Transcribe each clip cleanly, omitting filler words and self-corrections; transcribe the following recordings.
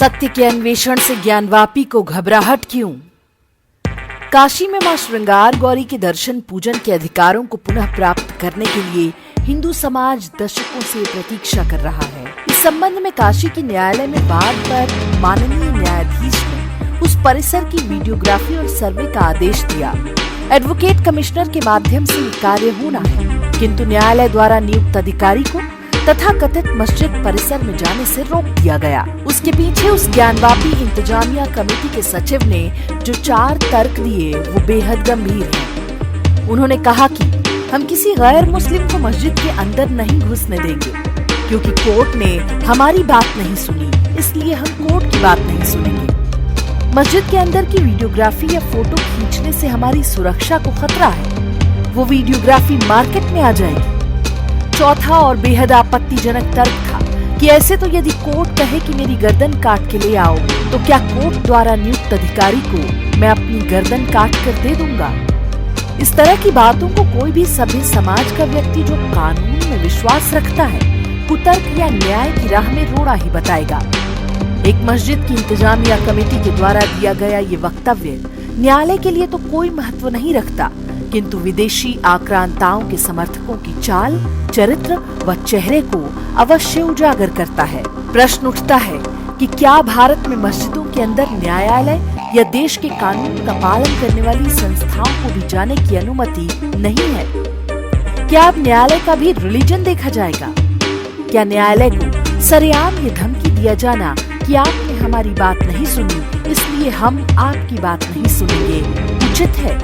सत्य के अन्वेषण से ज्ञानवापी को घबराहट क्यों? काशी में मां श्रृंगार गौरी के दर्शन पूजन के अधिकारों को पुनः प्राप्त करने के लिए हिंदू समाज दशकों से प्रतीक्षा कर रहा है। इस संबंध में काशी के न्यायालय में वाद पर माननीय न्यायाधीश ने उस परिसर की वीडियोग्राफी और सर्वे का आदेश दिया। एडवोकेट कमिश्नर के माध्यम से ये कार्य होना है, किंतु न्यायालय द्वारा नियुक्त अधिकारी को तथा कथित मस्जिद परिसर में जाने से रोक दिया गया। उसके पीछे उस ज्ञानवापी इंतजामिया कमेटी के सचिव ने जो 4 तर्क दिए वो बेहद गंभीर हैं। उन्होंने कहा कि हम किसी गैर मुस्लिम को मस्जिद के अंदर नहीं घुसने देंगे, क्योंकि कोर्ट ने हमारी बात नहीं सुनी, इसलिए हम कोर्ट की बात नहीं सुनेंगे। मस्जिद के अंदर की वीडियोग्राफी या फोटो खींचने से हमारी सुरक्षा को खतरा है, वो वीडियोग्राफी मार्केट में आ जाएगी। चौथा और बेहद आपत्तिजनक तर्क था कि ऐसे तो यदि कोर्ट कहे कि मेरी गर्दन काट के ले आओ, तो क्या कोर्ट द्वारा नियुक्त अधिकारी को मैं अपनी गर्दन काट कर दे दूंगा? इस तरह की बातों को कोई भी सभ्य समाज का व्यक्ति जो कानून में विश्वास रखता है, कुतर्क या न्याय की राह में रोड़ा ही बताएगा। एक मस्जिद की इंतजामिया कमेटी के द्वारा दिया गया ये वक्तव्य न्यायालय के लिए तो कोई महत्व नहीं रखता, किंतु विदेशी आक्रांताओं के समर्थकों की चाल, चरित्र व चेहरे को अवश्य उजागर करता है। प्रश्न उठता है कि क्या भारत में मस्जिदों के अंदर न्यायालय या देश के कानून का पालन करने वाली संस्थाओं को भी जाने की अनुमति नहीं है? क्या अब न्यायालय का भी रिलीजन देखा जाएगा? क्या न्यायालय को सरेआम ये धमकी दिया जाना कि आपने हमारी बात नहीं सुनी, इसलिए हम आपकी बात नहीं सुनेंगे, उचित है?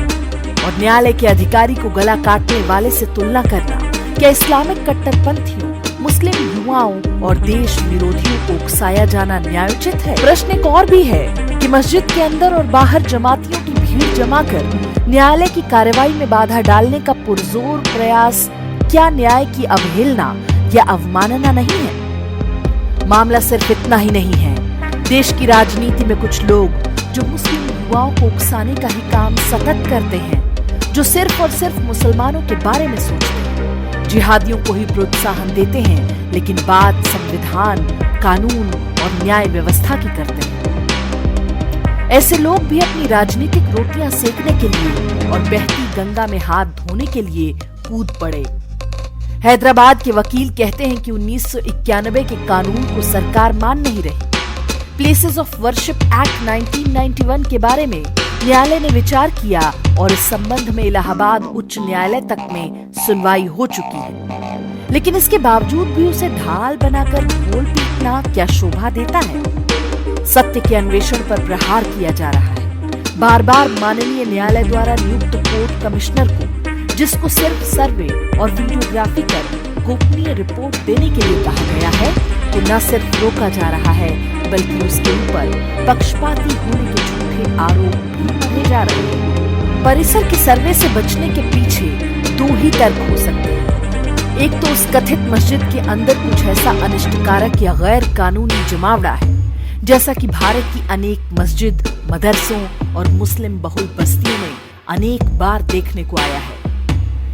और न्यायालय के अधिकारी को गला काटने वाले से तुलना करना क्या इस्लामिक कट्टरपंथियों, मुस्लिम युवाओं और देश विरोधियों को उकसाया जाना न्यायोचित है? प्रश्न एक और भी है कि मस्जिद के अंदर और बाहर जमातियों की भीड़ जमाकर न्यायालय की कार्रवाई में बाधा डालने का पुरजोर प्रयास क्या न्याय की अवहेलना या अवमानना नहीं है? मामला सिर्फ इतना ही नहीं है। देश की राजनीति में कुछ लोग जो मुस्लिम युवाओं को उकसाने का ही काम सतत करते हैं, जो सिर्फ और सिर्फ मुसलमानों के बारे में सोचते हैं, जिहादियों को ही प्रोत्साहन देते हैं, लेकिन बात संविधान, कानून और न्याय व्यवस्था की करते हैं। ऐसे लोग भी अपनी राजनीतिक रोटियां सेकने के लिए और बहती गंगा में हाथ धोने के लिए कूद पड़े। हैदराबाद के वकील कहते हैं कि 1991 के कानून को सरकार मान नहीं रही। प्लेसेस ऑफ वर्शिप एक्ट 1991 के बारे में न्यायालय ने विचार किया और इस संबंध में इलाहाबाद उच्च न्यायालय तक में सुनवाई हो चुकी है, लेकिन इसके बावजूद भी उसे ढाल बनाकर ढोल पीटना क्या शोभा देता है? सत्य के अन्वेषण पर प्रहार किया जा रहा है। बार बार माननीय न्यायालय द्वारा नियुक्त कोर्ट कमिश्नर को, जिसको सिर्फ सर्वे और वीडियोग्राफी कर गोपनीय रिपोर्ट देने के लिए कहा गया है, तो न सिर्फ रोका जा रहा है, बल्कि उसके ऊपर पक्षपाती होने के झूठे आरोप भी लगाए जा रहे हैं। परिसर के सर्वे से बचने के पीछे 2 ही तर्क हो सकते हैं। एक तो उस कथित मस्जिद के अंदर कुछ ऐसा अनिष्टकारक या गैर कानूनी जमावड़ा है, जैसा कि भारत की अनेक मस्जिद, मदरसों और मुस्लिम बहुल बस्तियों में अनेक बार देखने को आया है।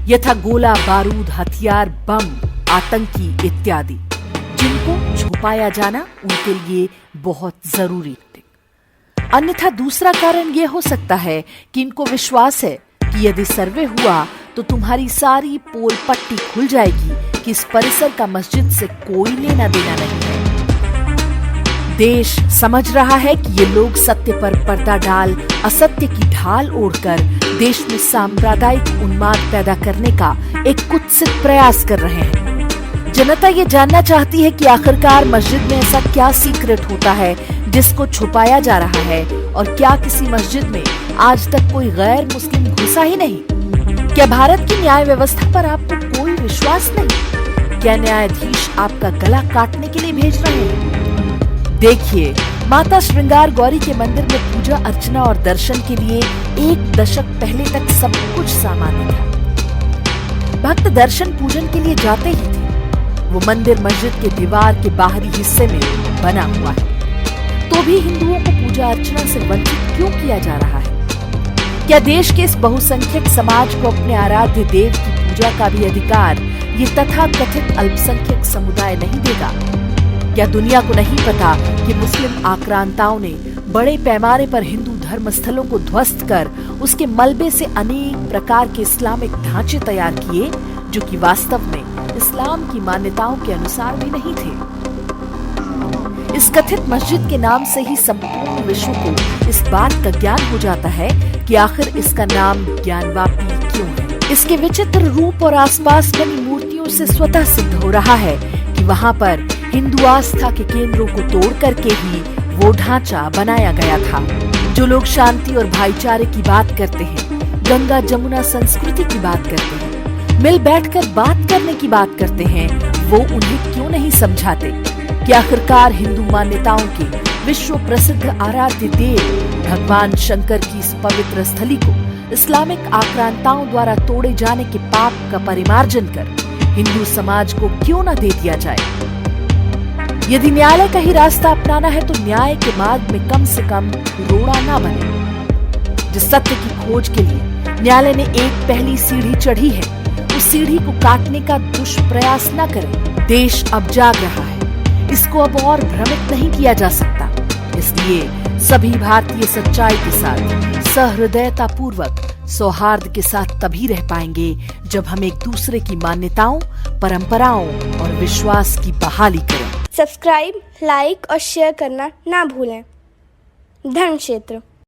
यथा गोला बारूद, हथियार, बम, आतंकी इत्यादि, जिनको छुपाया जाना उनके लिए बहुत जरूरी है। अन्यथा दूसरा कारण यह हो सकता है कि इनको विश्वास है कि यदि सर्वे हुआ तो तुम्हारी सारी पोल पट्टी खुल जाएगी कि इस परिसर का मस्जिद से कोई लेना देना नहीं है। देश समझ रहा है कि ये लोग सत्य पर पर्दा डाल असत्य की ढाल ओढ़कर देश में सांप्रदायिक उन्माद पैदा करने का एक कुत्सित प्रयास कर रहे हैं। जनता ये जानना चाहती है कि आखिरकार मस्जिद में ऐसा क्या सीक्रेट होता है जिसको छुपाया जा रहा है, और क्या किसी मस्जिद में आज तक कोई गैर मुस्लिम घुसा ही नहीं? क्या भारत की न्याय व्यवस्था पर आपको कोई विश्वास नहीं? क्या न्यायाधीश आपका गला काटने के लिए भेज रहे हैं? देखिए, माता श्रृंगार गौरी के मंदिर में पूजा अर्चना और दर्शन के लिए 1 दशक पहले तक सब कुछ सामान्य था। भक्त दर्शन पूजन के लिए जाते ही थे। वो मंदिर मस्जिद के दीवार के बाहरी हिस्से में बना हुआ है, तो भी हिंदुओं को पूजा अर्चना से वंचित क्यों किया जा रहा है? क्या देश के इस बहुसंख्यक समाज को अपने आराध्य देव की पूजा का भी अधिकार ये तथाकथित अल्पसंख्यक समुदाय नहीं देगा? क्या दुनिया को नहीं पता कि मुस्लिम आक्रांताओं ने बड़े पैमाने पर हिंदू धर्म स्थलों को ध्वस्त कर उसके मलबे से अनेक प्रकार के इस्लामिक ढांचे तैयार किए जो कि वास्तव में इस्लाम की मान्यताओं के अनुसार भी नहीं थे। इस कथित मस्जिद के नाम से ही संपूर्ण विश्व को इस बात का ज्ञान हो जाता है कि आखिर इसका नाम ज्ञानवापी क्यों है। इसके विचित्र रूप और आसपास बनी मूर्तियों से स्वतः सिद्ध हो रहा है कि वहाँ पर हिंदू आस्था के केंद्रों को तोड़ करके ही वो ढांचा बनाया गया था। जो लोग शांति और भाईचारे की बात करते हैं, गंगा जमुना संस्कृति की बात करते हैं, मिल बैठकर बात करने की बात करते हैं, वो उन्हें क्यों नहीं समझाते कि आखिरकार हिंदू मान्यताओं के विश्व प्रसिद्ध आराध्य देव भगवान शंकर की इस पवित्र स्थली को इस्लामिक आक्रांताओं द्वारा तोड़े जाने के पाप का परिमार्जन कर हिंदू समाज को क्यों न दे दिया जाए। यदि न्यायालय का ही रास्ता अपनाना है तो न्याय के मार्ग में कम से कम रोड़ा ना बने। जिस सत्य की खोज के लिए न्यायालय ने एक पहली सीढ़ी चढ़ी है, उस सीढ़ी को काटने का दुष्प्रयास न करें। देश अब जाग रहा है, इसको अब और भ्रमित नहीं किया जा सकता। इसलिए सभी भारतीय सच्चाई के साथ सहृदयता पूर्वक सौहार्द के साथ तभी रह पाएंगे जब हम एक दूसरे की मान्यताओं, परंपराओं और विश्वास की बहाली करें। सब्सक्राइब, लाइक और शेयर करना ना भूलें। धर्म क्षेत्र।